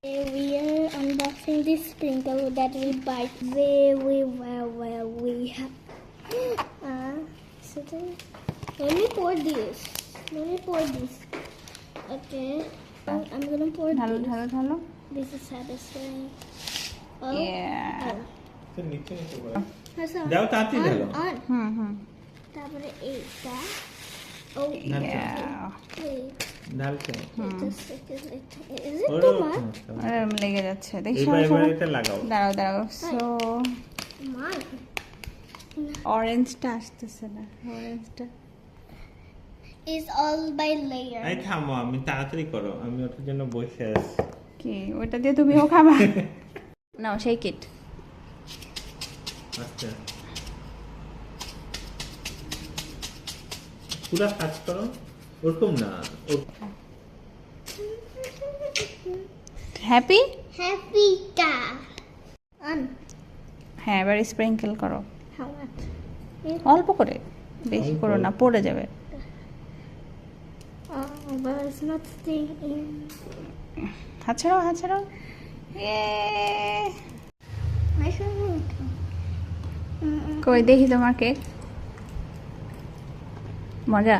We are unboxing this sprinkle that we buy very well. We have. So let me pour this. Okay. I'm gonna pour ঢালো this. This is satisfying. Yeah. তো নিচে করে Hasa, দাও তাড়াতাড়ি ঢালো on. তারপরে এইটা Yeah. ঢালছো Is it too much? আরে লেগে যাচ্ছে দেখি এবার এটা লাগাও দাঁড়াও সো Mine. অরেঞ্জটা আসতেছে না অরেঞ্জটা Is all by layer. এই থামো আমি তাড়াতাড়ি করো আমি ওটার জন্য বসে আছি কি ওটা দিয়ে তুমিও খাবা নাও শেক ইট আচ্ছা পুরো কাজ করো ওরকম না হ্যাপি Happy ka. On. হ্যাঁ এবার স্প্রিঙ্কেল করো How much? অল্প করে বেশি করো না পড়ে যাবে Oh, but it's not staying in. হাত ছাড়াও My favorite. কই দেখি তোমার কেক মজা